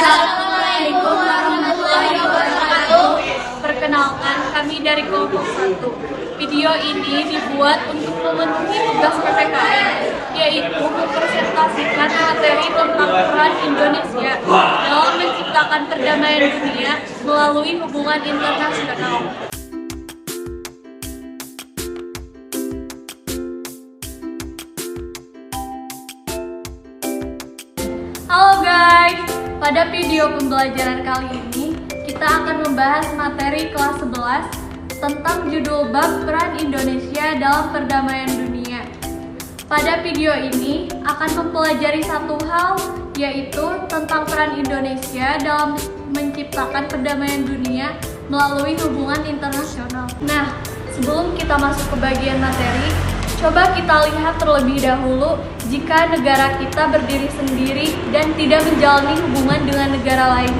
Assalamualaikum warahmatullahi wabarakatuh. Perkenalkan, kami dari kelompok 1. Video ini dibuat untuk memenuhi tugas PPKN, yaitu mempresentasikan materi tentang peran Indonesia dalam menciptakan perdamaian dunia melalui hubungan internasional. Halo guys, pada video pembelajaran kali ini kita akan membahas materi kelas 11 tentang judul bab peran Indonesia dalam perdamaian dunia. Pada video ini akan mempelajari satu hal, yaitu tentang peran Indonesia dalam menciptakan perdamaian dunia melalui hubungan internasional. Nah, sebelum kita masuk ke bagian materi, coba kita lihat terlebih dahulu jika negara kita berdiri sendiri dan tidak menjalani hubungan dengan negara lain.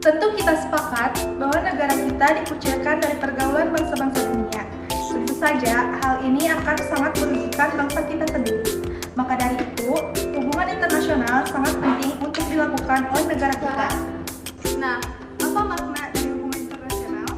Tentu kita sepakat bahwa negara kita dikucilkan dari pergaulan bangsa-bangsa dunia. Tentu saja hal ini akan sangat merugikan bangsa kita sendiri. Maka dari itu, hubungan internasional sangat penting untuk dilakukan oleh negara kita. Nah, apa makna dari hubungan internasional?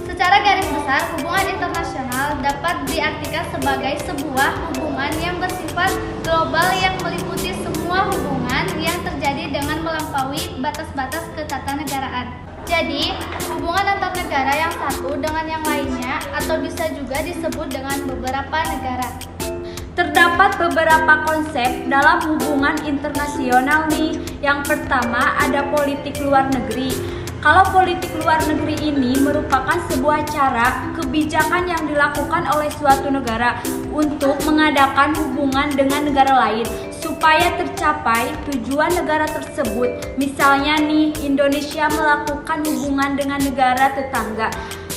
Secara garis besar, hubungan internasional dapat diartikan sebagai sebuah hubungan yang bersifat global yang meliputi semua hubungan yang terjadi dengan melampaui batas-batas ketatanegaraan. Jadi, hubungan antar negara yang satu dengan yang lainnya atau bisa juga disebut dengan beberapa negara. Terdapat beberapa konsep dalam hubungan internasional nih. Yang pertama ada politik luar negeri. Kalau politik luar negeri ini merupakan sebuah cara kebijakan yang dilakukan oleh suatu negara untuk mengadakan hubungan dengan negara lain supaya tercapai tujuan negara tersebut. Misalnya nih, Indonesia melakukan hubungan dengan negara tetangga.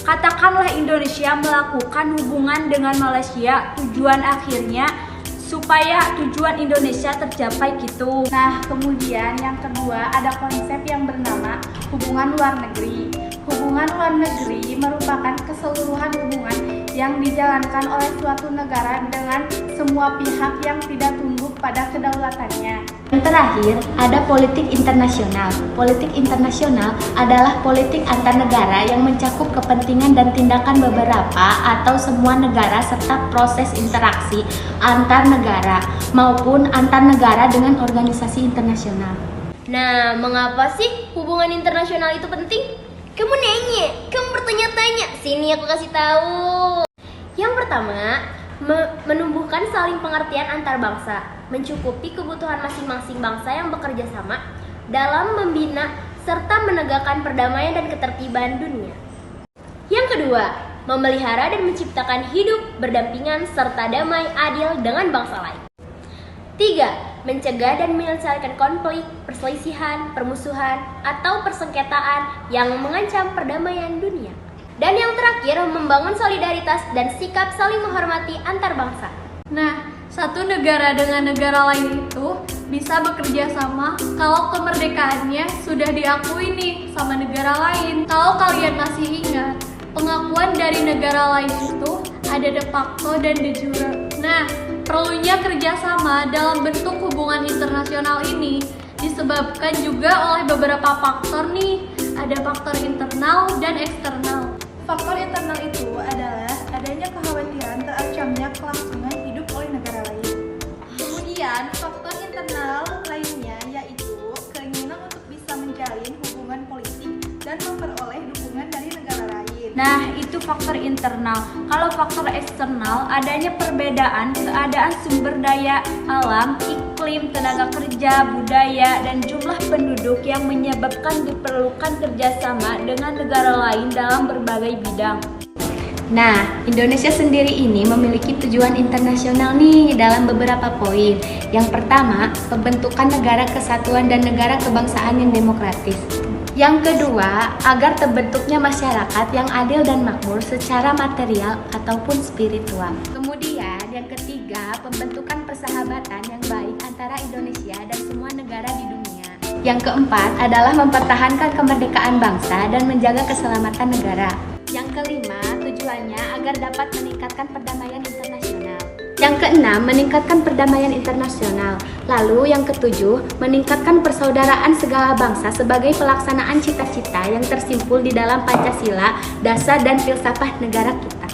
Katakanlah Indonesia melakukan hubungan dengan Malaysia, tujuan akhirnya supaya tujuan Indonesia tercapai gitu. Nah, kemudian yang kedua ada konsep yang bernama hubungan luar negeri. Hubungan luar negeri merupakan keseluruhan hubungan yang dijalankan oleh suatu negara dengan semua pihak yang tidak tunduk pada kedaulatannya. Yang terakhir, ada politik internasional. Politik internasional adalah politik antar negara yang mencakup kepentingan dan tindakan beberapa atau semua negara serta proses interaksi antar negara maupun antar negara dengan organisasi internasional. Nah, mengapa sih hubungan internasional itu penting? Kamu nanya, kamu bertanya-tanya. Sini aku kasih tahu. Yang pertama, menumbuhkan saling pengertian antar bangsa, mencukupi kebutuhan masing-masing bangsa yang bekerja sama dalam membina serta menegakkan perdamaian dan ketertiban dunia. Yang kedua, memelihara dan menciptakan hidup berdampingan serta damai adil dengan bangsa lain. 3. Mencegah dan menyelesaikan konflik, perselisihan, permusuhan, atau persengketaan yang mengancam perdamaian dunia. Dan yang terakhir, membangun solidaritas dan sikap saling menghormati antar bangsa. Nah, satu negara dengan negara lain itu bisa bekerja sama kalau kemerdekaannya sudah diakui nih sama negara lain. Kalau kalian masih ingat, pengakuan dari negara lain itu ada de facto dan de jure. Nah, perlunya kerjasama dalam bentuk hubungan internasional ini disebabkan juga oleh beberapa faktor nih. Ada faktor internal dan eksternal. Faktor internal itu adalah adanya kekhawatiran terancamnya kelangsungan hidup oleh negara lain. Kemudian faktor internal lainnya yaitu keinginan untuk bisa menjalin hubungan politik dan memperoleh dukungan dari negara lain. Nah, itu faktor internal. Kalau faktor eksternal, adanya perbedaan keadaan sumber daya alam, iklim, tenaga kerja, budaya, dan jumlah penduduk yang menyebabkan diperlukan kerjasama dengan negara lain dalam berbagai bidang. Nah, Indonesia sendiri ini memiliki tujuan internasional nih dalam beberapa poin. Yang pertama, pembentukan negara kesatuan dan negara kebangsaan yang demokratis. Yang kedua, agar terbentuknya masyarakat yang adil dan makmur secara material ataupun spiritual. Kemudian, yang ketiga, pembentukan persahabatan yang baik antara Indonesia dan semua negara di dunia. Yang keempat adalah mempertahankan kemerdekaan bangsa dan menjaga keselamatan negara. Yang kelima, tujuannya agar dapat meningkatkan perdamaian internasional. Yang keenam, meningkatkan perdamaian internasional. Lalu yang ketujuh, meningkatkan persaudaraan segala bangsa sebagai pelaksanaan cita-cita yang tersimpul di dalam Pancasila, dasar dan filsafat negara kita.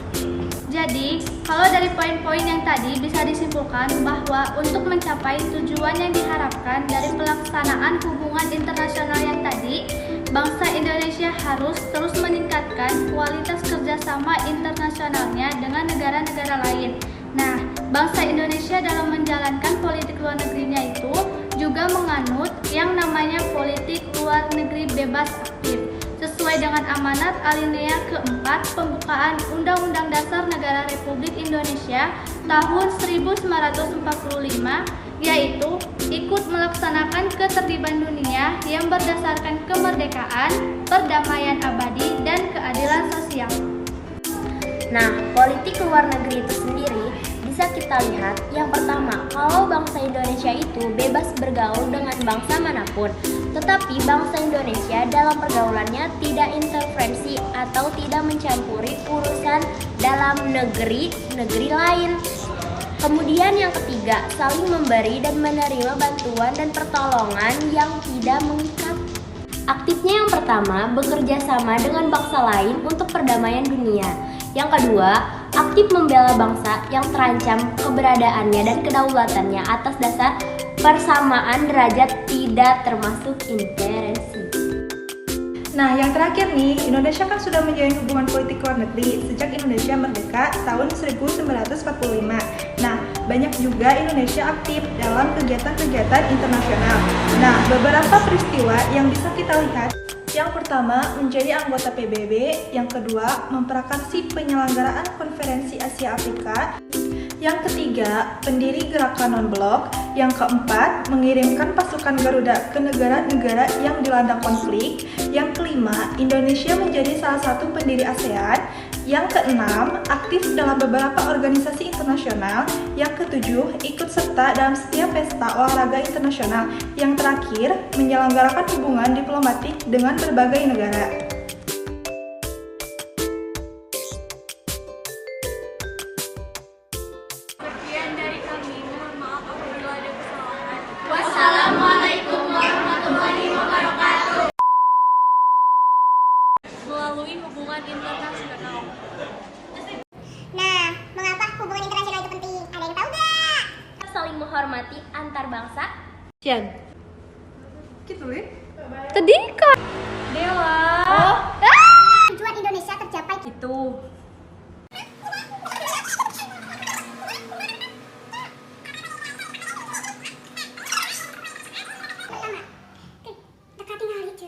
Jadi, kalau dari poin-poin yang tadi bisa disimpulkan bahwa untuk mencapai tujuan yang diharapkan dari pelaksanaan hubungan internasional yang tadi, bangsa Indonesia harus terus meningkatkan kualitas kerjasama internasionalnya dengan negara-negara lain. Nah, bangsa Indonesia dalam menjalankan politik luar negerinya itu juga menganut yang namanya politik luar negeri bebas aktif, sesuai dengan amanat alinea keempat pembukaan Undang-Undang Dasar Negara Republik Indonesia tahun 1945, yaitu ikut melaksanakan ketertiban dunia yang berdasarkan kemerdekaan, perdamaian abadi, dan keadilan sosial. Nah, politik luar negeri itu sendiri bisa kita lihat, yang pertama, kalau bangsa Indonesia itu bebas bergaul dengan bangsa manapun, tetapi bangsa Indonesia dalam pergaulannya tidak intervensi atau tidak mencampuri urusan dalam negeri lain. Kemudian yang ketiga, saling memberi dan menerima bantuan dan pertolongan yang tidak mengikat. Aktifnya yang pertama, bekerja sama dengan bangsa lain untuk perdamaian dunia. Yang kedua, aktif membela bangsa yang terancam keberadaannya dan kedaulatannya atas dasar persamaan derajat tidak termasuk intervensi. Nah, yang terakhir nih, Indonesia kan sudah menjalin hubungan politik luar negeri sejak Indonesia merdeka tahun 1945. Nah, banyak juga Indonesia aktif dalam kegiatan-kegiatan internasional. Nah, beberapa peristiwa yang bisa kita lihat. Yang pertama, menjadi anggota PBB. Yang kedua, memprakarsi penyelenggaraan konferensi Asia Afrika. Yang ketiga, pendiri gerakan non-blok. Yang keempat, mengirimkan pasukan Garuda ke negara-negara yang dilanda konflik. Yang kelima, Indonesia menjadi salah satu pendiri ASEAN. Yang keenam, aktif dalam beberapa organisasi internasional. Yang ketujuh, ikut serta dalam setiap pesta olahraga internasional. Yang terakhir, menyelenggarakan hubungan diplomatik dengan berbagai negara. Sekian dari kami, mohon maaf apabila ada kesalahan. Wassalamualaikum warahmatullahi wabarakatuh. Melalui hubungan internasional. Nah, mengapa hubungan internasional itu penting? Ada yang tahu nggak? Saling menghormati antar bangsa. Sian. Gitu, Lin. Tadi kak. Dewa. Tujuan Indonesia tercapai. Itu. Pertama, dekati hal itu.